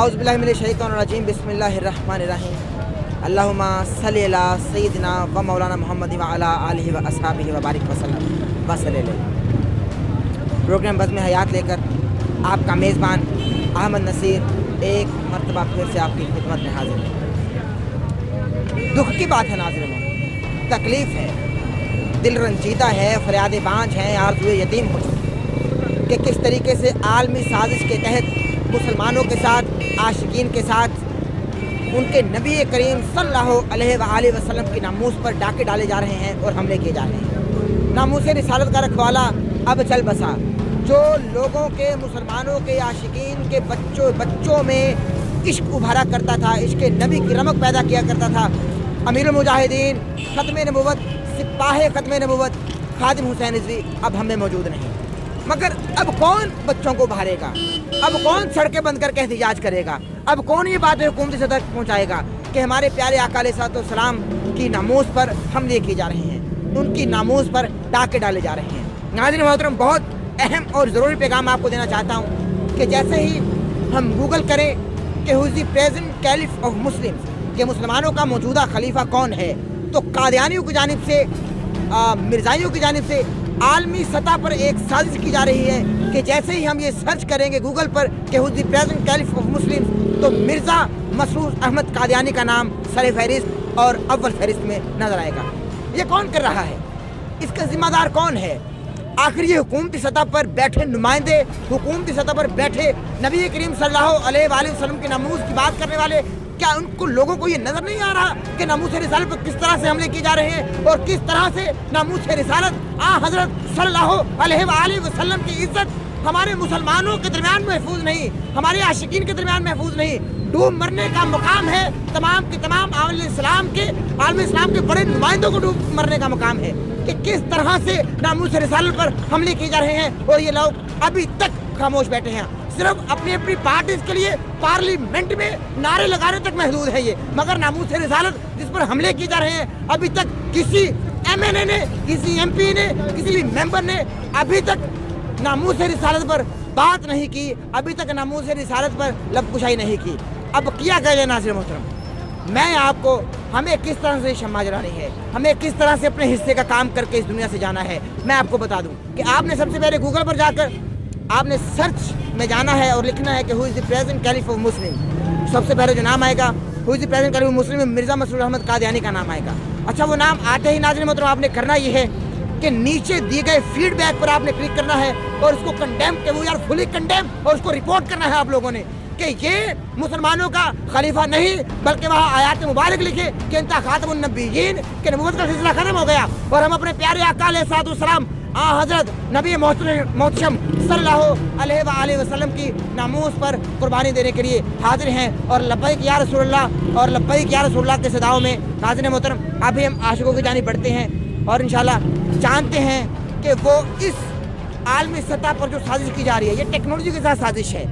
आउज़ु बिल्लाहि मिनश शैतानिर रजीम बिस्मिल्लाहिर रहमानिर रहीम अल्लाहुम्मा सल्लि अला सय्यिदिना व मौलाना मुहम्मद व अला आलिहि व अस्हाबिहि व बारिक वसल्लम वसल्लम। प्रोग्राम बज़्म हयात लेकर आपका मेज़बान अहमद नसीर एक मरतबा फिर से आपकी खिदमत में हाजिर है। दुख की बात है नाज़रीन, तकलीफ़ है, दिल रंजीदा है, फरियाद बांझ हैं, आरज़ुए यतीम हो चुकी कि किस तरीके से आलमी साजिश के तहत मुसलमानों के साथ, आशिकीन के साथ उनके नबी करीम सल्लल्लाहु अलैहि वसल्लम की नामूस पर डाके डाले जा रहे हैं और हमले किए जा रहे हैं। नामूस रिसालत का रखवाला अब चल बसा। जो लोगों के, मुसलमानों के, आशिकीन के बच्चों में इश्क उभारा करता था, इश्क नबी की रमक पैदा किया करता था, अमीरुल मुजाहिदीन, खत्म नबुव्वत, सिपाही खत्म नबुव्वत खादिम हुसैन रिज़वी अब हमें मौजूद नहीं। मगर अब कौन बच्चों को उभारेगा? अब कौन सड़कें बंद करके एहतिजाज करेगा? अब कौन ये बातें हुकूमती सतह तक पहुँचाएगा कि हमारे प्यारे आका अलैहिस्सलाम की नामूस पर हमले किए जा रहे हैं, उनकी नामूस पर डाके डाले जा रहे हैं। नाज़रीन मोहतरम, बहुत अहम और ज़रूरी पैगाम आपको देना चाहता हूँ कि जैसे ही हम गूगल करें कि who is the present caliph of Muslims, कि मुसलमानों का मौजूदा खलीफा कौन है, तो कादियानियों की जानिब से, मिर्ज़ाइयों की जानिब से आलमी सतह पर एक साजिश की जा रही है कि जैसे ही हम ये सर्च करेंगे गूगल पर कि who is the present caliph of Muslims, तो मिर्ज़ा मसरूर अहमद कादियानी का नाम सर फहरिस्त और अव्वल फहरिस्त में नजर आएगा। ये कौन कर रहा है? इसका जिम्मेदार कौन है? आखिर ये हुकूमती सतह पर बैठे नुमाइंदे, हुकूमती सतह पर बैठे नबी करीम सल्लल्लाहु अलैहि वसल्लम की नामूस की बात करने वाले, क्या उनको लोगों को ये नज़र नहीं आ रहा कि नामूस रिसालत पर किस तरह से हमले किए जा रहे हैं और किस तरह से नामूस रिसालत हज़रत सल्लल्लाहु अलैहि वसल्लम की इज्जत हमारे मुसलमानों के दरमियान महफूज नहीं, हमारे आशिकीन के दरमियान महफूज नहीं। डूब मरने का मुकाम है तमाम की तमाम आलम इस्लाम के बड़े नुमाइंदों को डूब मरने का मुकाम है कि किस तरह से नामूस रिसालत पर हमले किए जा रहे हैं और ये लोग अभी तक खामोश बैठे हैं। सिर्फ अपनी अपनी पार्टीज के लिए पार्लियामेंट में नारे लगाने तक महदूद है ये, मगर नामूस रिसालत जिस पर हमले किए जा रहे हैं अभी तक किसी MNA ने, किसी MP ने, किसी भी मेंबर ने अभी तक नामूस रिसालत पर बात नहीं की, अभी तक नामूस रिसालत पर लबकुशाई नहीं की। अब किया गया है नाज़रीन मोहतरम, मैं आपको हमें किस तरह से शम्मा जलानी है, हमें किस तरह से अपने हिस्से का काम करके इस दुनिया से जाना है, मैं आपको बता दूं कि आपने सबसे पहले गूगल पर जाकर आपने सर्च में जाना है और लिखना है कि who is the present caliph of Muslim. सबसे पहले जो नाम आएगा who is the present caliph of Muslim, Mirza Masroor Ahmad Qadiani का नाम आएगा। अच्छा, वो नाम आते ही नाज़रीन मोहतरम आपने करना ये है कि नीचे दिए गए फीडबैक पर आपने क्लिक करना है और उसको कंडेम के वो यार फुली कंडेम और उसको रिपोर्ट करना है आप लोगों ने कि ये मुसलमानों का खलीफा नहीं, बल्कि वहाँ आयात मुबारक लिखे कि इंता खातमुन नबिय्यीन के नबूवत का सिलसिला खत्म हो गया और हम अपने प्यारे आका अलैहिस्सलाम हज़रत नबी मोहतरम सल्लल्लाहु अलैहि वसल्लम की नामूस पर कुर्बानी देने के लिए हाजिर हैं और लब्बैक या रसूलल्लाह और लब्बैक या रसूलल्लाह के सदाओं में नाज़रीन मोहतरम अभी हम आशिकों की जानिब बढ़ते हैं और इंशाल्लाह जानते हैं कि वो इस आलमी सतह पर जो साजिश की जा रही है, ये टेक्नोलॉजी के साथ साजिश है,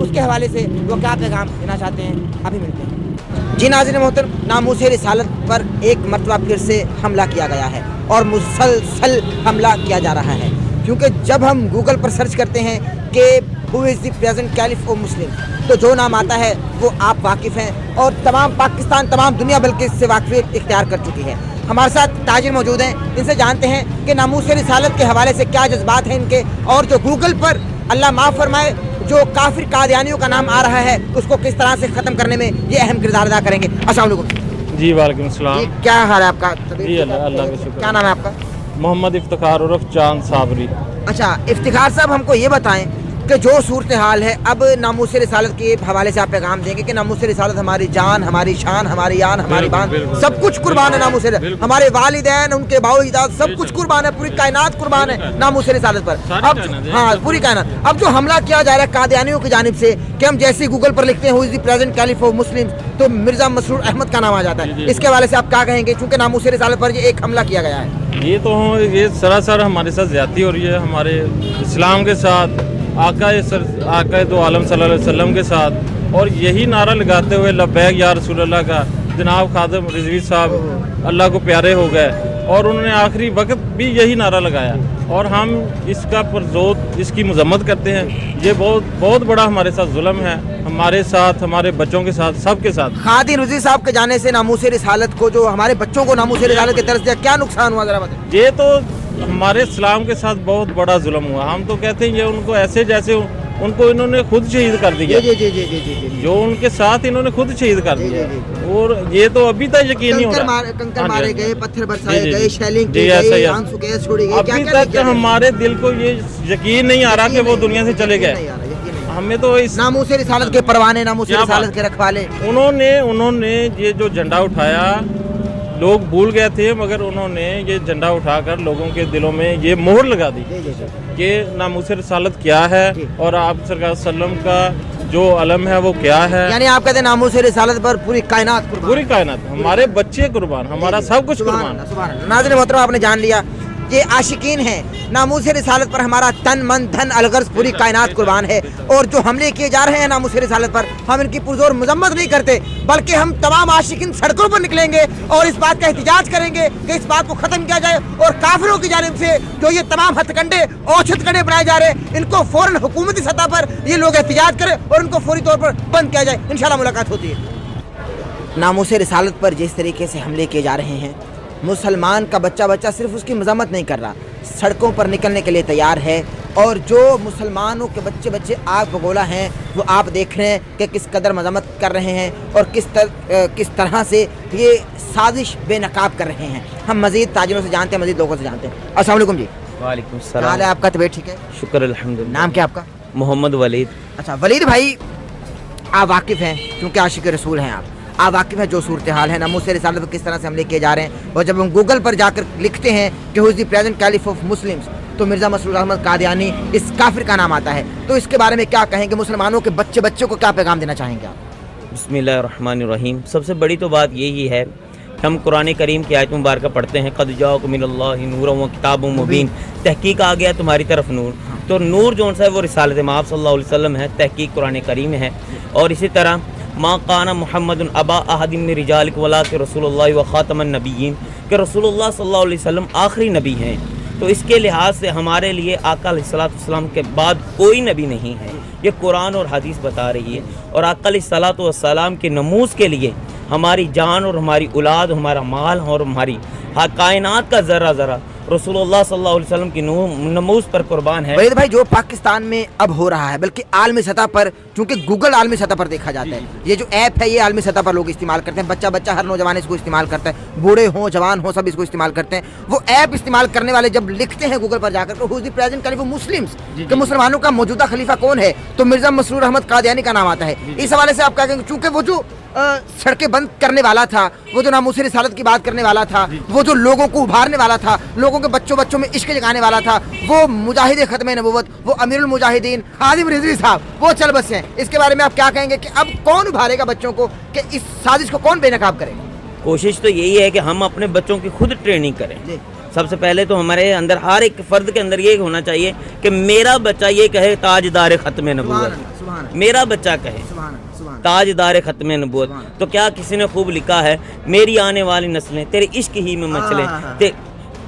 उसके हवाले से वो क्या पैगाम देना चाहते हैं, अभी मिलते हैं। जी नाज़रीन मोहतरम, नामूस रिसालत पर एक मरतबा फिर से हमला किया गया है और मुसलसल हमला किया जा रहा है, क्योंकि जब हम गूगल पर सर्च करते हैं कि who is the present caliph of मुस्लिम, तो जो नाम आता है वो आप वाकिफ़ हैं और तमाम पाकिस्तान, तमाम दुनिया बल्कि इससे वाक़फ़ियत इख्तियार कर चुकी है। हमारे साथ ताजिर मौजूद हैं, इनसे जानते हैं कि नामूस रिसालत के हवाले से क्या जज्बात हैं इनके, और जो गूगल पर अल्लाह माफ़ फरमाए जो काफिर कादियानियों का नाम आ रहा है उसको किस तरह से ख़त्म करने में ये अहम किरदार अदा करेंगे। अस्सलाम वालेकुम। जी वालेकुम सलाम। क्या हाल है आपका? जी अल्लाह का शुक्र। क्या नाम है आपका? मोहम्मद इफ्तिखार उर्फ चांद साबरी। अच्छा इफ्तिखार साहब, हमको ये बताएं कि जो सूरत हाल है अब नामूस रिसालत के हवाले से आप पैगाम देंगे कि नामूस रिसालत हमारी जान, हमारी शान, हमारी आन, हमारी बान, सब कुछ कुर्बान है नामूस रिसालत, हमारे वालिदैन, उनके बाओ-अजदाद सब कुछ कुर्बान है, पूरी कायनात कुर्बान है नामूस रिसालत पर। अब हाँ, पूरी कायनात। अब जो हमला किया जा रहा है कादियानियों की जानिब से कि हम जैसे गूगल पर लिखते हैं who is the present caliph of मुस्लिम, तो मिर्ज़ा मसरूर अहमद का नाम आ जाता है, इसके हवाले से आप क्या कहेंगे? चूँकि नामूस रिसालत पर ये एक हमला किया गया है। ये सरासर हमारे साथ ज़्यादती हो रही है, हमारे इस्लाम के साथ, आका दो आलम सल्लल्लाहु अलैहि वसल्लम के साथ, और यही नारा लगाते हुए लब्बैक या रसूलल्लाह का जनाब खादिम रिजवी साहब अल्लाह को प्यारे हो गए और उन्होंने आखिरी वक्त भी यही नारा लगाया और हम इसका पुरजोर इसकी मजम्मत करते हैं। ये बहुत बड़ा हमारे साथ जुल्म है, हमारे साथ, हमारे बच्चों के साथ, सबके साथ। खादिम रिजवी साहब के जाने से नामूसे रिसालत को, जो हमारे बच्चों को नामूसे रिसालत के तरस दिया, क्या नुकसान हुआ जरा बताइए। ये तो हमारे इस्लाम के साथ बहुत बड़ा जुल्म हुआ। हम तो कहते हैं ये उनको ऐसे जैसे उनको इन्होंने खुद शहीद कर दिया, जो उनके साथ इन्होंने खुद शहीद कर दिया। और ये तो अभी तक यकीन नहीं हो रहा। कंकर मारे गए, पत्थर बरसाए गए, शेलिंग की गई, आंसू गैस छोड़ी गई, अभी तक हमारे दिल को ये यकीन नहीं आ रहा कि वो दुनिया से चले गए। हमें तो इस नामूसे रिसालत के परवाने, नामूसे रिसालत के रखवाले, उन्होंने ये जो झंडा उठाया, लोग भूल गए थे मगर उन्होंने ये झंडा उठाकर लोगों के दिलों में ये मोहर लगा दी कि नामूसे रिसालत क्या है और आप सरकार सल्लम का जो अलम है वो क्या है। यानी आप कहते हैं नामूसे रिसालत पर पूरी कायनात कुर्बान, पूरी कायनात, हमारे बच्चे कुर्बान, हमारा सब कुछ कुर्बान। नाज़रीन मोहतरम, आपने जान लिया ये आशिकीन है। नामूसे रिसालत पर हमारा तन मन धन अलगर्ज पूरी कायनात कुर्बान है। और जो हमले किए जा रहे हैं नामूसे रिसालत पर, हम इनकी पुरजोर मजम्मत नहीं करते, बल्कि हम तमाम आशिकीन सड़कों पर निकलेंगे और इस बात का एहतिजाज करेंगे कि इस बात को ख़त्म किया जाए और काफिरों की जानिब से जो ये तमाम हथकंडे और हथकंडे बनाए जा रहे हैं, इनको फ़ौरन हुकूमती सतह पर ये लोग एहतिजाज करें और इनको फौरी तौर पर बंद किया जाए। इंशाअल्लाह मुलाकात होती है। नामूसे रिसालत पर जिस तरीके से हमले किए जा रहे हैं, मुसलमान का बच्चा सिर्फ उसकी मजम्मत नहीं कर रहा, सड़कों पर निकलने के लिए तैयार है। और जो मुसलमानों के बच्चे आग बगोला हैं, वो आप देख रहे हैं कि किस कदर मजम्मत कर रहे हैं और किस तरह से ये साजिश बेनकाब कर रहे हैं। हम मज़ीद ताजिरों से जानते हैं, मज़ीद लोगों से जानते हैं। अस्सलाम वालेकुम जी। वालेकुम क्या सलाम। हाल है आपका? तबीयत ठीक है? शुक्र अल्हम्दुलिल्लाह। नाम क्या आपका? मोहम्मद वलीद। अच्छा वलीद भाई, आप वाकिफ़ हैं क्योंकि आशिक रसूल हैं आप वाकिफ़ हैं जो सूरत हाल है नामूसे रिसालत पर किस तरह से हमले किए जा रहे हैं। और जब हम गूगल पर जाकर लिखते हैं कि who is the present caliph of Muslims, तो मिर्ज़ा मसरूर अहमद कादियानी इस काफिर का नाम आता है। तो इसके बारे में क्या कहेंगे, मुसलमानों के बच्चे को क्या पैगाम देना चाहेंगे आप? बिस्मिल्लाहिर्रहमानिर्रहीम। सबसे बड़ी तो बात यही है कि हम कुरान करीम की आयत मुबारक पढ़ते हैं, क़द जाअकुम मिनल्लाहि नूरुन व किताबुम मुबीन, तहकीक आ गया तुम्हारी तरफ नूर। तो नूर जो सा है वो रिसालत माब सल्लल्लाहु अलैहि वसल्लम है, तहकीक कुरान करीम है। और इसी तरह मा काना मुहम्मदुन अबा अहदिम मिन रिजालिकुम वलाकिन रसूलुल्लाह व खातमन नबिय्यीन, कि रसूलुल्लाह सल्लल्लाहु अलैहि वसल्लम आखिरी नबी हैं। तो इसके लिहाज से हमारे लिए आका अलैहिस्सलाम के बाद कोई नबी नहीं है, ये कुरान और हदीस बता रही है। और आका अलैहिस्सलाम के नमूज़ के लिए हमारी जान और हमारी औलाद, हमारा माल और हमारी कायनात का ज़रा रसूलुल्लाह सल्लल्लाहु अलैहि वसल्लम की नमूज़ पर कुर्बान है। वलीद भाई, जो पाकिस्तान में अब हो रहा है, बल्कि आलमी सतह पर, क्योंकि गूगल आलमी सतह पर देखा जाता है, ये जो ऐप है ये आलमी सतह पर लोग इस्तेमाल करते हैं, बच्चा हर नौजवान इसको इस्तेमाल करता है, बूढ़े हों जवान हों सब इसको इस्तेमाल करते हैं। वो ऐप इस्तेमाल करने वाले जब लिखते हैं गूगल पर जाकर तो who is the present Khalifa Muslims, कि मुसलमानों का मौजूदा खलीफा कौन है, तो मिर्ज़ा मसरूर अहमद कादियानी का नाम आता है। इस हवाले से आप क्या कहेंगे, चूँकि वो जो सड़कें बंद करने वाला था, वो जो नामूसे रिसालत की बात करने वाला था, वो जो लोगों को उभारने वाला था, लोगों के बच्चों में इश्क जगाने वाला था, वो मुजाहिद खत्म नबूवत, वो अमीरुल मुजाहिदीन खादिम रिजवी साहब, वो चल बसे हैं। इसके बारे में आप क्या कहेंगे कि अब कौन उभारेगा बच्चों को, कि इस साजिश को कौन बेनकाब करेगा? कोशिश तो यही है कि हम अपने बच्चों की खुद ट्रेनिंग करें। सबसे पहले तो हमारे अंदर, हर एक फर्द के अंदर ये होना चाहिए कि मेरा बच्चा ये कहे ताजदार खत्म नबूवत, मेरा बच्चा कहे ताजदार खत्म नबूवत। तो क्या किसी ने खूब लिखा है, मेरी आने वाली नस्लें तेरे इश्क ही में मचलें,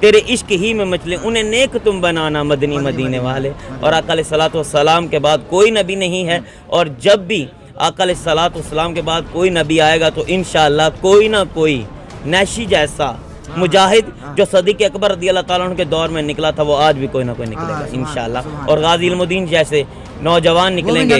तेरे इश्क ही में मचलें, उन्हें नेक तुम बनाना मदनी मदीने वाले। और आका अलैहिस्सलातु वस्सलाम के बाद कोई नबी नहीं है, और जब भी आका अलैहिस्सलातु वस्सलाम के बाद कोई नबी आएगा तो इंशाअल्लाह कोई ना कोई नैशी जैसा मुजाहिद जो सदीक़ अकबर रज़ियल्लाहु ताला अन्हु के दौर में निकला था, वो आज भी कोई ना कोई निकलेगा इंशाअल्लाह। और गाज़ी इल्मुद्दीन जैसे नौजवान निकलेंगे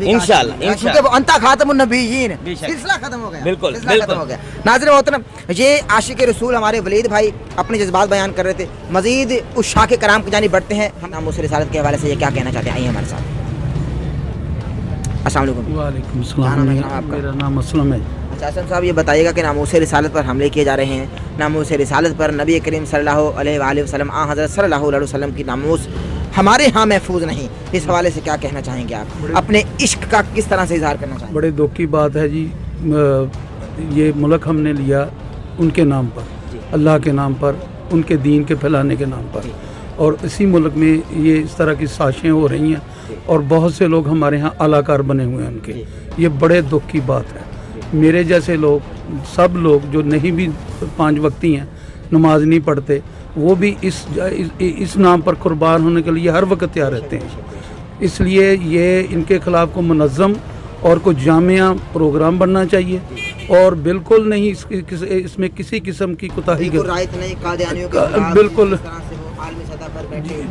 इंशाअल्लाह, क्योंकि वो अंता खातमुन नबिय्यीन, सिलसिला खत्म हो गया, बिल्कुल खत्म हो गया। नाज़रीन मोहतरम, ये आशिक रसूल हमारे वलीद भाई अपने जज्बात बयान कर रहे थे। मज़ीद उस शाख कराम की जानिब बढ़ते हैं। हम नामूसे रिसालत के हवाले से ये क्या कहना चाहते हैं, आइए हमारे साथ। अस्सलाम वालेकुम। वालेकुम सलाम। मेरा नाम असलम है। अच्छा असलम साहब, ये बताइएगा कि नामूसे रिसालत पर हमले किए जा रहे हैं, नामूसे रिसालत पर नबी करीम सल्लल्लाहु अलैहि वसल्लम हज़रत सल्लल्लाहु अलैहि वसल्लम की नामूस हमारे यहाँ महफूज नहीं, इस हवाले से क्या कहना चाहेंगे आप, अपने इश्क का किस तरह से इजहार करना चाहेंगे? बड़े दुख की बात है जी, ये मुल्क हमने लिया उनके नाम पर, अल्लाह के नाम पर, उनके दीन के फैलाने के नाम पर, और इसी मुल्क में ये इस तरह की साजिशें हो रही हैं और बहुत से लोग हमारे यहाँ अलाकार बने हुए हैं उनके। ये बड़े दुख की बात है। मेरे जैसे लोग, सब लोग जो नहीं भी 5 वक्ती हैं, नमाज नहीं पढ़ते, वो भी इस नाम पर कुर्बान होने के लिए हर वक्त तैयार रहते हैं। इसलिए ये इनके ख़िलाफ़ को मुनज़्ज़म और को जामिया प्रोग्राम बनना चाहिए और बिल्कुल नहीं इसमें किसी किस्म की कोताही बिल्कुल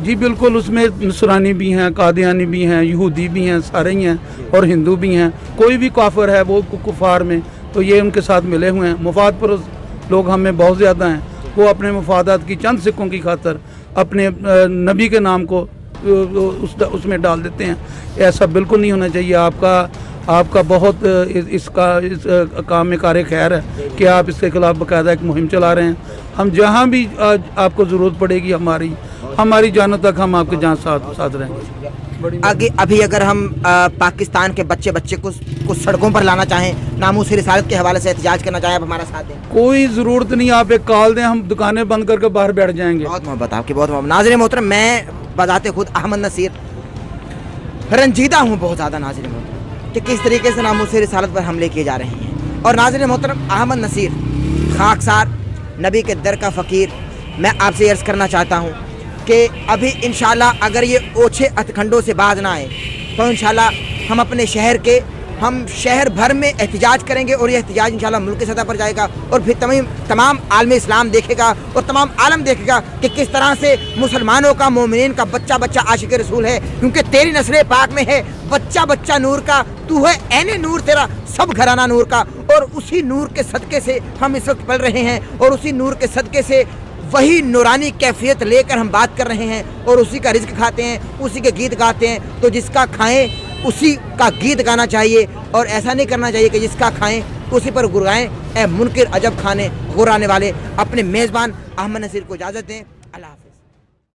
जी बिल्कुल, उसमें नसरानी भी हैं, कादियानी भी हैं, यहूदी भी हैं, सारे ही हैं और हिंदू भी हैं। कोई भी काफिर है वो कुफार में, तो ये उनके साथ मिले हुए हैं। मुफाद परस्त लोग हमें बहुत ज़्यादा हैं, वो अपने मुफादात की चंद सिक्कों की खातर अपने नबी के नाम को उसमें डाल देते हैं। ऐसा बिल्कुल नहीं होना चाहिए। आपका बहुत इस काम में कार खैर है कि आप इसके खिलाफ बाकायदा एक मुहिम चला रहे हैं। हम जहाँ भी आपको ज़रूरत पड़ेगी हमारी जानों तक हम आपके जहाँ साथ रहेंगे। आगे अभी अगर हम पाकिस्तान के बच्चे को सड़कों पर लाना चाहें, नामूस रिसालत के हवाले से एहतजाज करना चाहें, आप हमारा साथ दें। कोई ज़रूरत नहीं, आप एक कॉल दें, हम दुकानें बंद करके बाहर बैठ जाएंगे। बहुत मोहब्बत आपकी, बहुत मोहब्बत। नाज़रीन मोहतरम, मैं बजाते खुद अहमद नसीर रंजीदा हूँ बहुत ज़्यादा नाज़रीन मोहतरम कि किस तरीके से नामूस रिसालत पर हमले किए जा रहे हैं। और नाज़रीन मोहतरम, अहमद नसीर खाकसार नबी के दर का फ़कीर, मैं आपसे अर्ज़ करना चाहता हूँ कि अभी इंशाल्लाह अगर ये ओछे हथकंडों से बाज ना आए तो इंशाल्लाह हम शहर भर में एहतजाज करेंगे और ये एहतजाज इंशाल्लाह मुल्क की सतह पर जाएगा और फिर तमाम आलम इस्लाम देखेगा और तमाम आलम देखेगा कि किस तरह से मुसलमानों का, मोमिनीन का बच्चा आशिक रसूल है, क्योंकि तेरी नस्ल पाक में है बच्चा नूर का, तू है ऐने नूर, तेरा सब घराना नूर का। और उसी नूर के सदक़े से हम इस वक्त पल रहे हैं और उसी नूर के सदक़े से वही नूरानी कैफियत लेकर हम बात कर रहे हैं और उसी का रिज़्क़ खाते हैं, उसी के गीत गाते हैं। तो जिसका खाएं उसी का गीत गाना चाहिए और ऐसा नहीं करना चाहिए कि जिसका खाएं उसी पर गुरगाएं। ए मुनकिर अजब खाने गुराने वाले, अपने मेज़बान अहमद नसीर को इजाज़त दें। अल्लाह हाफ़िज़।